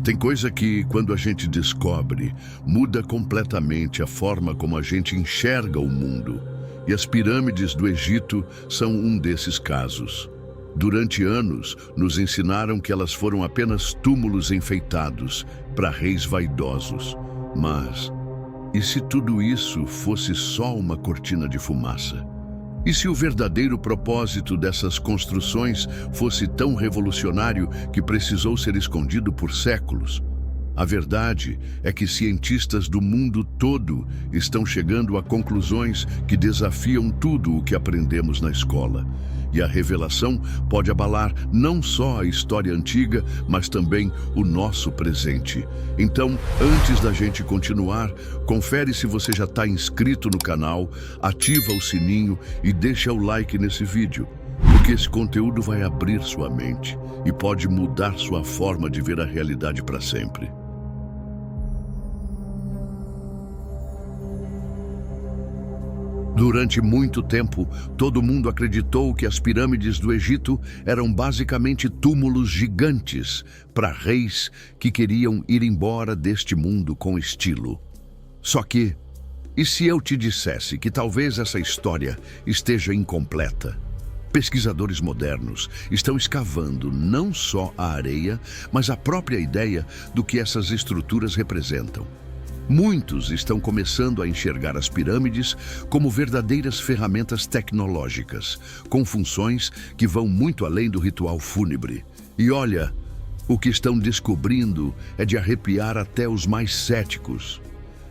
Tem coisa que, quando a gente descobre, muda completamente a forma como a gente enxerga o mundo. E as pirâmides do Egito são um desses casos. Durante anos, nos ensinaram que elas foram apenas túmulos enfeitados para reis vaidosos. Mas, e se tudo isso fosse só uma cortina de fumaça? E se o verdadeiro propósito dessas construções fosse tão revolucionário que precisou ser escondido por séculos? A verdade é que cientistas do mundo todo estão chegando a conclusões que desafiam tudo o que aprendemos na escola. E a revelação pode abalar não só a história antiga, mas também o nosso presente. Então, antes da gente continuar, confere se você já está inscrito no canal, ativa o sininho e deixa o like nesse vídeo, porque esse conteúdo vai abrir sua mente e pode mudar sua forma de ver a realidade para sempre. Durante muito tempo, todo mundo acreditou que as pirâmides do Egito eram basicamente túmulos gigantes para reis que queriam ir embora deste mundo com estilo. Só que, e se eu te dissesse que talvez essa história esteja incompleta? Pesquisadores modernos estão escavando não só a areia, mas a própria ideia do que essas estruturas representam. Muitos estão começando a enxergar as pirâmides como verdadeiras ferramentas tecnológicas, com funções que vão muito além do ritual fúnebre. E olha, o que estão descobrindo é de arrepiar até os mais céticos.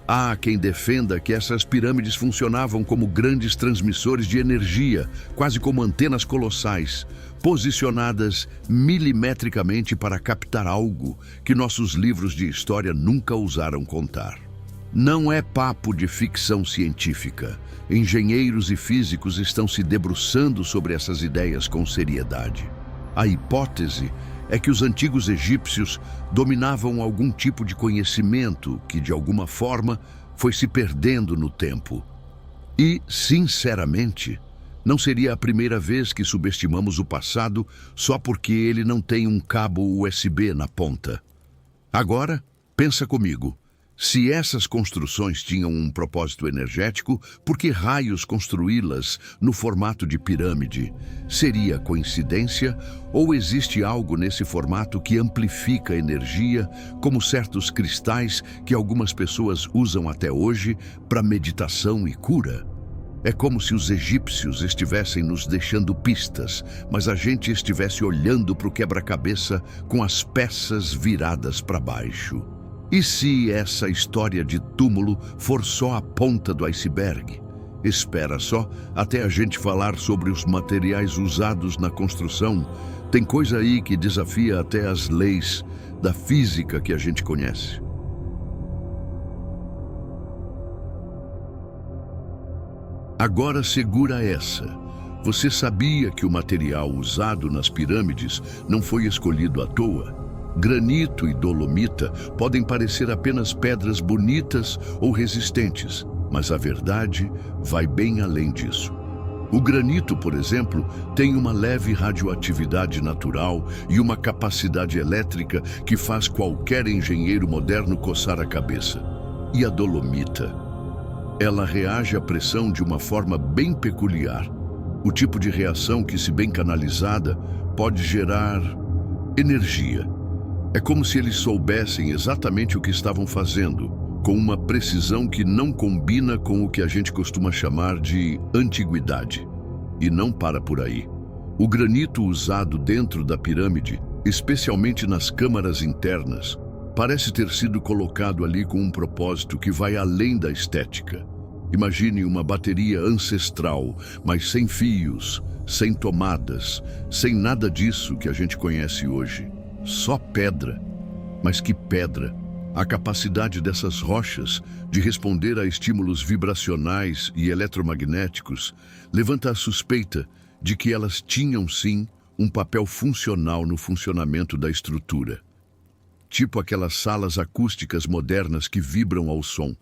Há quem defenda que essas pirâmides funcionavam como grandes transmissores de energia, quase como antenas colossais, posicionadas milimetricamente para captar algo que nossos livros de história nunca ousaram contar. Não é papo de ficção científica. Engenheiros e físicos estão se debruçando sobre essas ideias com seriedade. A hipótese é que os antigos egípcios dominavam algum tipo de conhecimento que, de alguma forma, foi se perdendo no tempo. E, sinceramente, não seria a primeira vez que subestimamos o passado só porque ele não tem um cabo USB na ponta. Agora, pensa comigo. Se essas construções tinham um propósito energético, por que raios construí-las no formato de pirâmide? Seria coincidência ou existe algo nesse formato que amplifica a energia, como certos cristais que algumas pessoas usam até hoje para meditação e cura? É como se os egípcios estivessem nos deixando pistas, mas a gente estivesse olhando para o quebra-cabeça com as peças viradas para baixo. E se essa história de túmulo for só a ponta do iceberg? Espera só até a gente falar sobre os materiais usados na construção. Tem coisa aí que desafia até as leis da física que a gente conhece. Agora segura essa. Você sabia que o material usado nas pirâmides não foi escolhido à toa? Granito e dolomita podem parecer apenas pedras bonitas ou resistentes, mas a verdade vai bem além disso. O granito, por exemplo, tem uma leve radioatividade natural e uma capacidade elétrica que faz qualquer engenheiro moderno coçar a cabeça. E a dolomita? Ela reage à pressão de uma forma bem peculiar. O tipo de reação que, se bem canalizada, pode gerar energia. É como se eles soubessem exatamente o que estavam fazendo, com uma precisão que não combina com o que a gente costuma chamar de antiguidade. E não para por aí. O granito usado dentro da pirâmide, especialmente nas câmaras internas, parece ter sido colocado ali com um propósito que vai além da estética. Imagine uma bateria ancestral, mas sem fios, sem tomadas, sem nada disso que a gente conhece hoje. Só pedra. Mas que pedra! A capacidade dessas rochas de responder a estímulos vibracionais e eletromagnéticos levanta a suspeita de que elas tinham, sim, um papel funcional no funcionamento da estrutura. Tipo aquelas salas acústicas modernas que vibram ao som,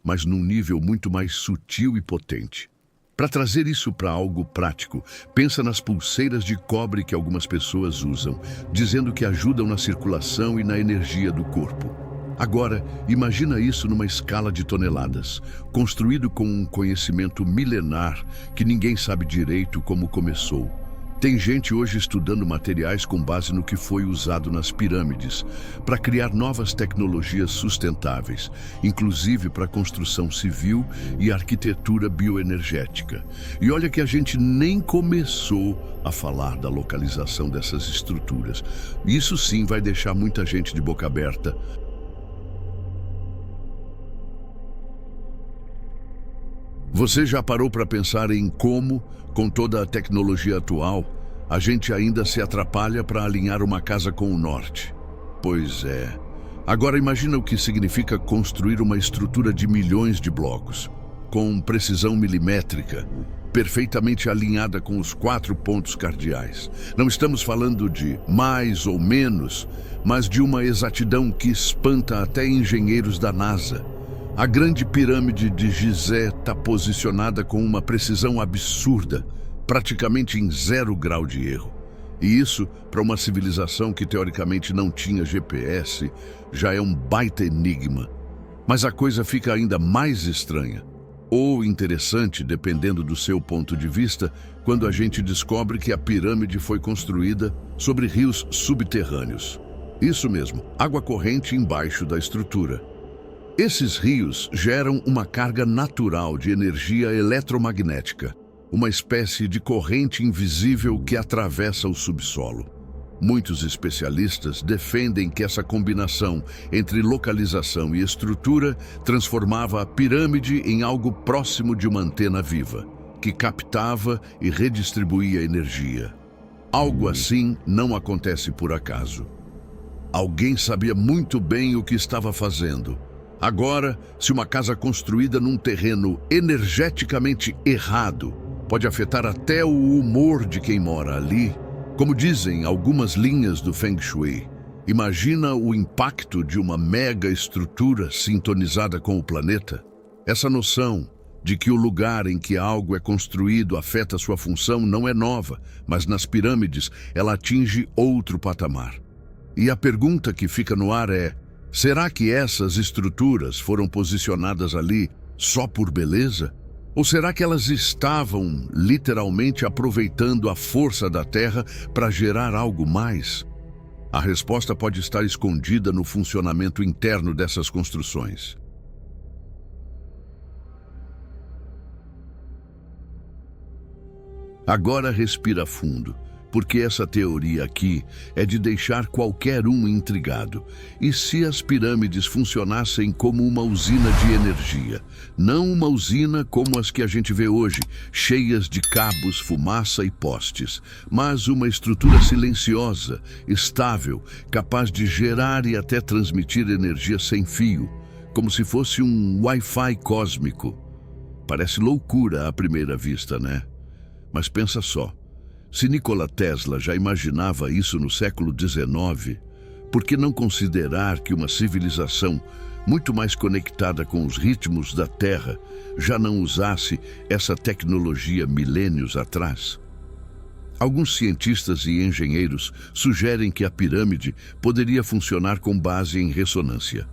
mas num nível muito mais sutil e potente. Para trazer isso para algo prático, pensa nas pulseiras de cobre que algumas pessoas usam, dizendo que ajudam na circulação e na energia do corpo. Agora, imagina isso numa escala de toneladas, construído com um conhecimento milenar que ninguém sabe direito como começou. Tem gente hoje estudando materiais com base no que foi usado nas pirâmides, para criar novas tecnologias sustentáveis, inclusive para construção civil e arquitetura bioenergética. E olha que a gente nem começou a falar da localização dessas estruturas. Isso sim vai deixar muita gente de boca aberta. Você já parou para pensar em como, com toda a tecnologia atual, a gente ainda se atrapalha para alinhar uma casa com o norte? Pois é. Agora imagina o que significa construir uma estrutura de milhões de blocos, com precisão milimétrica, perfeitamente alinhada com os 4 pontos cardeais. Não estamos falando de mais ou menos, mas de uma exatidão que espanta até engenheiros da NASA. A grande pirâmide de Gizé está posicionada com uma precisão absurda, praticamente em 0 grau de erro. E isso, para uma civilização que teoricamente não tinha GPS, já é um baita enigma. Mas a coisa fica ainda mais estranha, ou interessante, dependendo do seu ponto de vista, quando a gente descobre que a pirâmide foi construída sobre rios subterrâneos. Isso mesmo, água corrente embaixo da estrutura. Esses rios geram uma carga natural de energia eletromagnética, uma espécie de corrente invisível que atravessa o subsolo. Muitos especialistas defendem que essa combinação entre localização e estrutura transformava a pirâmide em algo próximo de uma antena viva, que captava e redistribuía energia. Algo assim não acontece por acaso. Alguém sabia muito bem o que estava fazendo. Agora, se uma casa construída num terreno energeticamente errado pode afetar até o humor de quem mora ali, como dizem algumas linhas do Feng Shui, imagina o impacto de uma mega estrutura sintonizada com o planeta. Essa noção de que o lugar em que algo é construído afeta sua função não é nova, mas nas pirâmides ela atinge outro patamar. E a pergunta que fica no ar é: será que essas estruturas foram posicionadas ali só por beleza? Ou será que elas estavam literalmente aproveitando a força da Terra para gerar algo mais? A resposta pode estar escondida no funcionamento interno dessas construções. Agora respira fundo, porque essa teoria aqui é de deixar qualquer um intrigado. E se as pirâmides funcionassem como uma usina de energia? Não uma usina como as que a gente vê hoje, cheias de cabos, fumaça e postes, mas uma estrutura silenciosa, estável, capaz de gerar e até transmitir energia sem fio, como se fosse um Wi-Fi cósmico. Parece loucura à primeira vista, né? Mas pensa só. Se Nikola Tesla já imaginava isso no século XIX, por que não considerar que uma civilização muito mais conectada com os ritmos da Terra já não usasse essa tecnologia milênios atrás? Alguns cientistas e engenheiros sugerem que a pirâmide poderia funcionar com base em ressonância.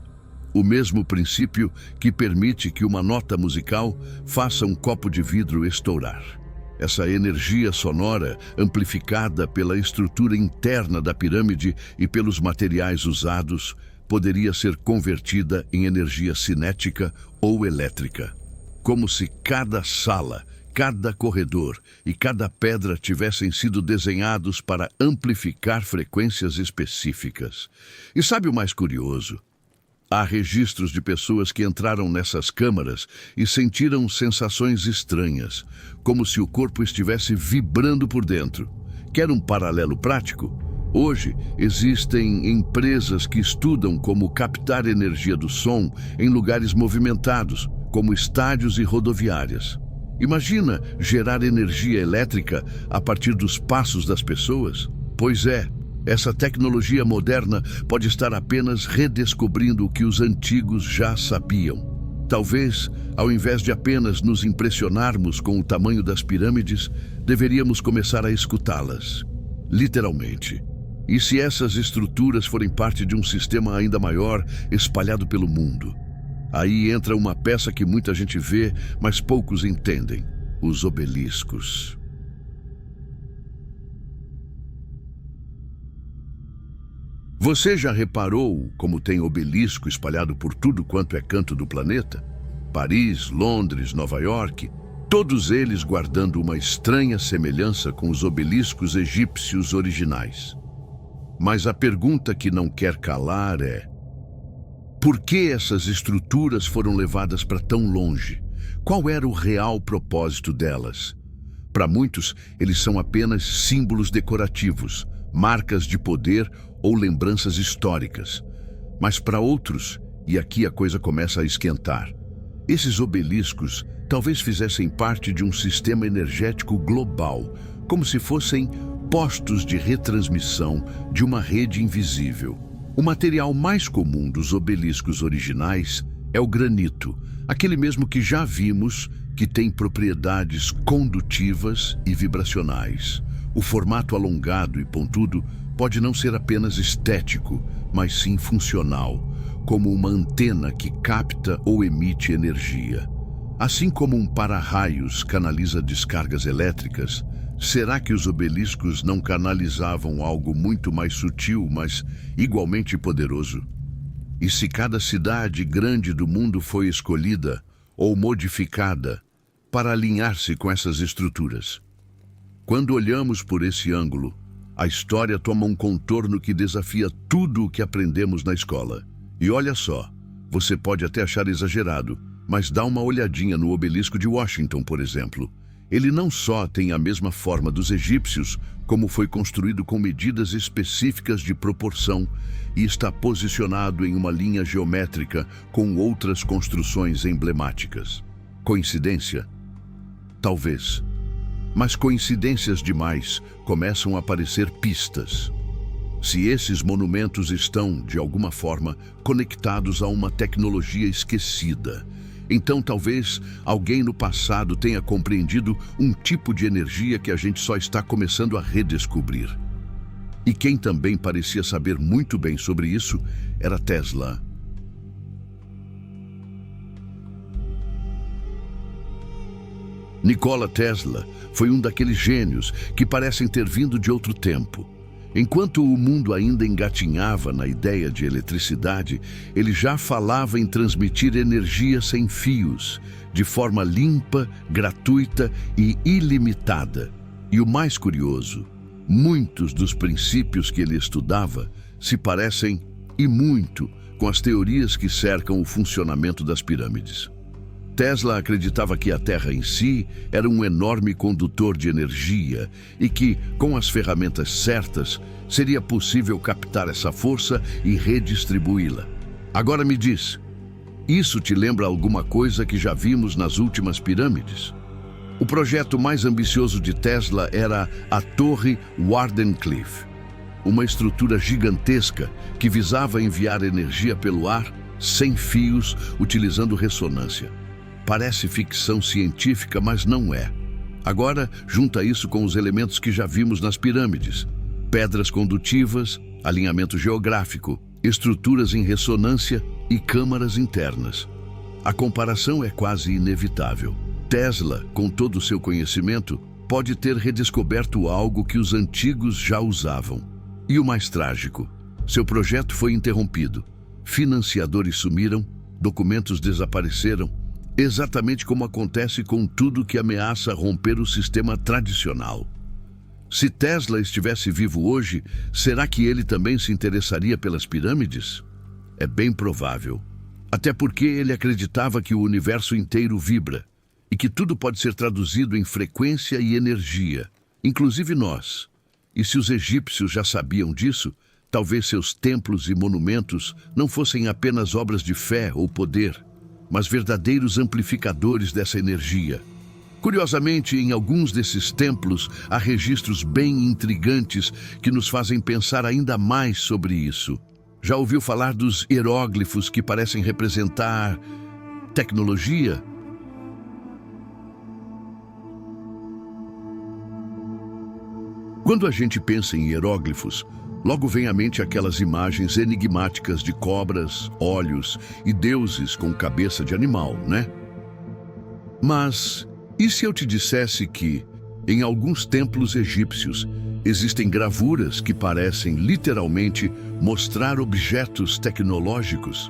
O mesmo princípio que permite que uma nota musical faça um copo de vidro estourar. Essa energia sonora, amplificada pela estrutura interna da pirâmide e pelos materiais usados, poderia ser convertida em energia cinética ou elétrica. Como se cada sala, cada corredor e cada pedra tivessem sido desenhados para amplificar frequências específicas. E sabe o mais curioso? Há registros de pessoas que entraram nessas câmaras e sentiram sensações estranhas, como se o corpo estivesse vibrando por dentro. Quer um paralelo prático? Hoje, existem empresas que estudam como captar energia do som em lugares movimentados, como estádios e rodoviárias. Imagina gerar energia elétrica a partir dos passos das pessoas? Pois é. Essa tecnologia moderna pode estar apenas redescobrindo o que os antigos já sabiam. Talvez, ao invés de apenas nos impressionarmos com o tamanho das pirâmides, deveríamos começar a escutá-las, literalmente. E se essas estruturas forem parte de um sistema ainda maior, espalhado pelo mundo? Aí entra uma peça que muita gente vê, mas poucos entendem: os obeliscos. Você já reparou como tem obelisco espalhado por tudo quanto é canto do planeta? Paris, Londres, Nova York, todos eles guardando uma estranha semelhança com os obeliscos egípcios originais. Mas a pergunta que não quer calar é: por que essas estruturas foram levadas para tão longe? Qual era o real propósito delas? Para muitos, eles são apenas símbolos decorativos, marcas de poder ou lembranças históricas. Mas para outros, e aqui a coisa começa a esquentar, esses obeliscos talvez fizessem parte de um sistema energético global, como se fossem postos de retransmissão de uma rede invisível. O material mais comum dos obeliscos originais é o granito, aquele mesmo que já vimos que tem propriedades condutivas e vibracionais. O formato alongado e pontudo pode não ser apenas estético, mas sim funcional, como uma antena que capta ou emite energia. Assim como um para-raios canaliza descargas elétricas, será que os obeliscos não canalizavam algo muito mais sutil, mas igualmente poderoso? E se cada cidade grande do mundo foi escolhida ou modificada para alinhar-se com essas estruturas? Quando olhamos por esse ângulo, a história toma um contorno que desafia tudo o que aprendemos na escola. E olha só, você pode até achar exagerado, mas dá uma olhadinha no obelisco de Washington, por exemplo. Ele não só tem a mesma forma dos egípcios, como foi construído com medidas específicas de proporção e está posicionado em uma linha geométrica com outras construções emblemáticas. Coincidência? Talvez. Mas coincidências demais começam a parecer pistas. Se esses monumentos estão, de alguma forma, conectados a uma tecnologia esquecida, então talvez alguém no passado tenha compreendido um tipo de energia que a gente só está começando a redescobrir. E quem também parecia saber muito bem sobre isso era Tesla. Nikola Tesla foi um daqueles gênios que parecem ter vindo de outro tempo. Enquanto o mundo ainda engatinhava na ideia de eletricidade, ele já falava em transmitir energia sem fios, de forma limpa, gratuita e ilimitada. E o mais curioso, muitos dos princípios que ele estudava se parecem, e muito, com as teorias que cercam o funcionamento das pirâmides. Tesla acreditava que a Terra em si era um enorme condutor de energia e que, com as ferramentas certas, seria possível captar essa força e redistribuí-la. Agora me diz, isso te lembra alguma coisa que já vimos nas últimas pirâmides? O projeto mais ambicioso de Tesla era a Torre Wardenclyffe, uma estrutura gigantesca que visava enviar energia pelo ar, sem fios, utilizando ressonância. Parece ficção científica, mas não é. Agora, junta isso com os elementos que já vimos nas pirâmides: pedras condutivas, alinhamento geográfico, estruturas em ressonância e câmaras internas. A comparação é quase inevitável. Tesla, com todo o seu conhecimento, pode ter redescoberto algo que os antigos já usavam. E o mais trágico, seu projeto foi interrompido. Financiadores sumiram, documentos desapareceram, exatamente como acontece com tudo que ameaça romper o sistema tradicional. Se Tesla estivesse vivo hoje, será que ele também se interessaria pelas pirâmides? É bem provável. Até porque ele acreditava que o universo inteiro vibra e que tudo pode ser traduzido em frequência e energia, inclusive nós. E se os egípcios já sabiam disso, talvez seus templos e monumentos não fossem apenas obras de fé ou poder, mas verdadeiros amplificadores dessa energia. Curiosamente, em alguns desses templos há registros bem intrigantes que nos fazem pensar ainda mais sobre isso. Já ouviu falar dos hieróglifos que parecem representar tecnologia. Quando a gente pensa em hieróglifos, logo vem à mente aquelas imagens enigmáticas de cobras, olhos e deuses com cabeça de animal, né? Mas e se eu te dissesse que, em alguns templos egípcios, existem gravuras que parecem literalmente mostrar objetos tecnológicos?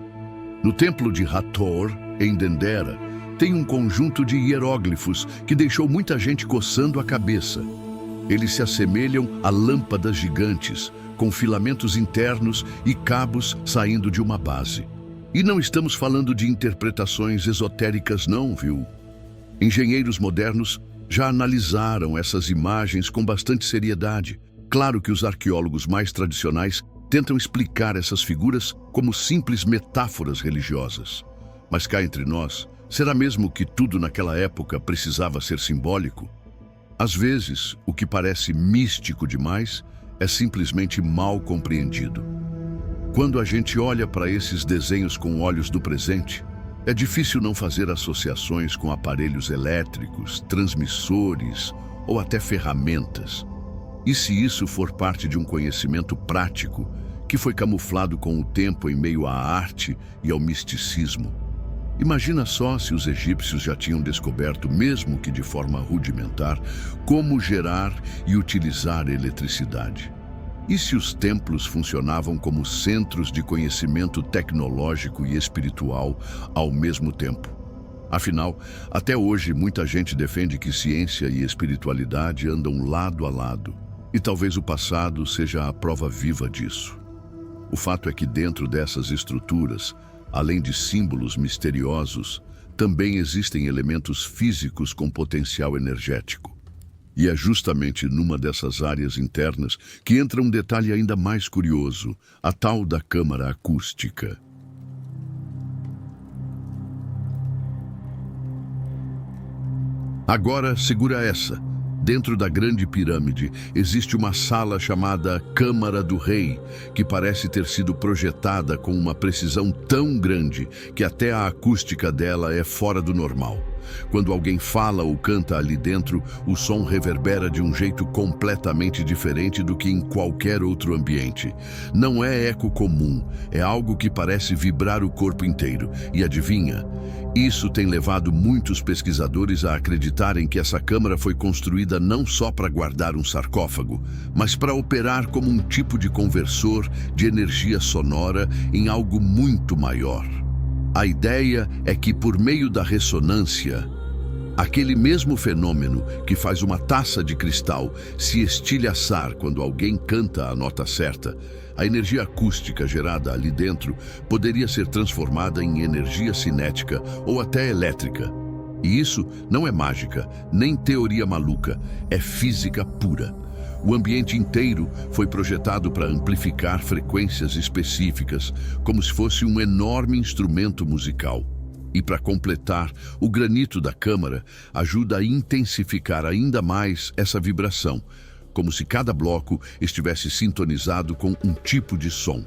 No templo de Hathor, em Dendera, tem um conjunto de hieróglifos que deixou muita gente coçando a cabeça. Eles se assemelham a lâmpadas gigantes, com filamentos internos e cabos saindo de uma base. E não estamos falando de interpretações esotéricas não, viu? Engenheiros modernos já analisaram essas imagens com bastante seriedade. Claro que os arqueólogos mais tradicionais tentam explicar essas figuras como simples metáforas religiosas. Mas cá entre nós, será mesmo que tudo naquela época precisava ser simbólico? Às vezes, o que parece místico demais é simplesmente mal compreendido. Quando a gente olha para esses desenhos com olhos do presente, é difícil não fazer associações com aparelhos elétricos, transmissores ou até ferramentas. E se isso for parte de um conhecimento prático que foi camuflado com o tempo em meio à arte e ao misticismo? Imagina só se os egípcios já tinham descoberto, mesmo que de forma rudimentar, como gerar e utilizar eletricidade. E se os templos funcionavam como centros de conhecimento tecnológico e espiritual ao mesmo tempo? Afinal, até hoje muita gente defende que ciência e espiritualidade andam lado a lado. E talvez o passado seja a prova viva disso. O fato é que dentro dessas estruturas, além de símbolos misteriosos, também existem elementos físicos com potencial energético. E é justamente numa dessas áreas internas que entra um detalhe ainda mais curioso, a tal da câmara acústica. Agora, segura essa. Dentro da Grande Pirâmide, existe uma sala chamada Câmara do Rei, que parece ter sido projetada com uma precisão tão grande que até a acústica dela é fora do normal. Quando alguém fala ou canta ali dentro, o som reverbera de um jeito completamente diferente do que em qualquer outro ambiente. Não é eco comum, é algo que parece vibrar o corpo inteiro. E adivinha? Isso tem levado muitos pesquisadores a acreditarem que essa câmara foi construída não só para guardar um sarcófago, mas para operar como um tipo de conversor de energia sonora em algo muito maior. A ideia é que, por meio da ressonância, aquele mesmo fenômeno que faz uma taça de cristal se estilhaçar quando alguém canta a nota certa, a energia acústica gerada ali dentro poderia ser transformada em energia cinética ou até elétrica. E isso não é mágica, nem teoria maluca, é física pura. O ambiente inteiro foi projetado para amplificar frequências específicas, como se fosse um enorme instrumento musical. E para completar, o granito da câmara ajuda a intensificar ainda mais essa vibração, como se cada bloco estivesse sintonizado com um tipo de som.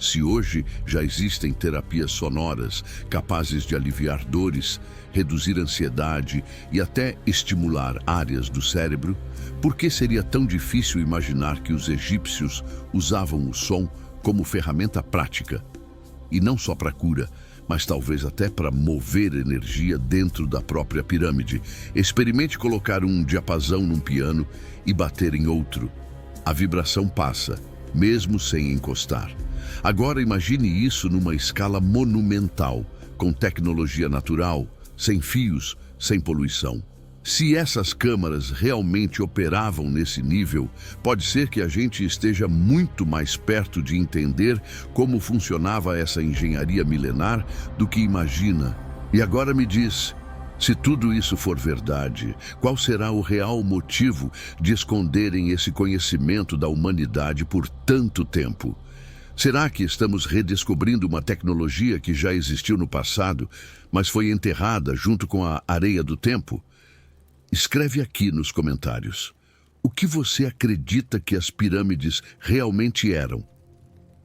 Se hoje já existem terapias sonoras capazes de aliviar dores, reduzir ansiedade e até estimular áreas do cérebro, por que seria tão difícil imaginar que os egípcios usavam o som como ferramenta prática? E não só para cura, mas talvez até para mover energia dentro da própria pirâmide. Experimente colocar um diapasão num piano e bater em outro. A vibração passa, mesmo sem encostar. Agora imagine isso numa escala monumental, com tecnologia natural, sem fios, sem poluição. Se essas câmaras realmente operavam nesse nível, pode ser que a gente esteja muito mais perto de entender como funcionava essa engenharia milenar do que imagina. E agora me diz, se tudo isso for verdade, qual será o real motivo de esconderem esse conhecimento da humanidade por tanto tempo? Será que estamos redescobrindo uma tecnologia que já existiu no passado, mas foi enterrada junto com a areia do tempo? Escreve aqui nos comentários. O que você acredita que as pirâmides realmente eram?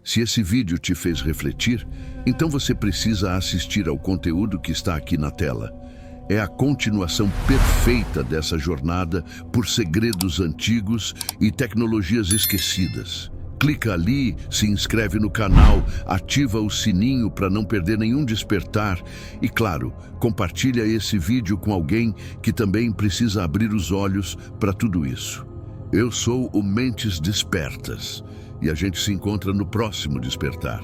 Se esse vídeo te fez refletir, então você precisa assistir ao conteúdo que está aqui na tela. É a continuação perfeita dessa jornada por segredos antigos e tecnologias esquecidas. Clica ali, se inscreve no canal, ativa o sininho para não perder nenhum despertar e, claro, compartilha esse vídeo com alguém que também precisa abrir os olhos para tudo isso. Eu sou o Mentes Despertas e a gente se encontra no próximo Despertar.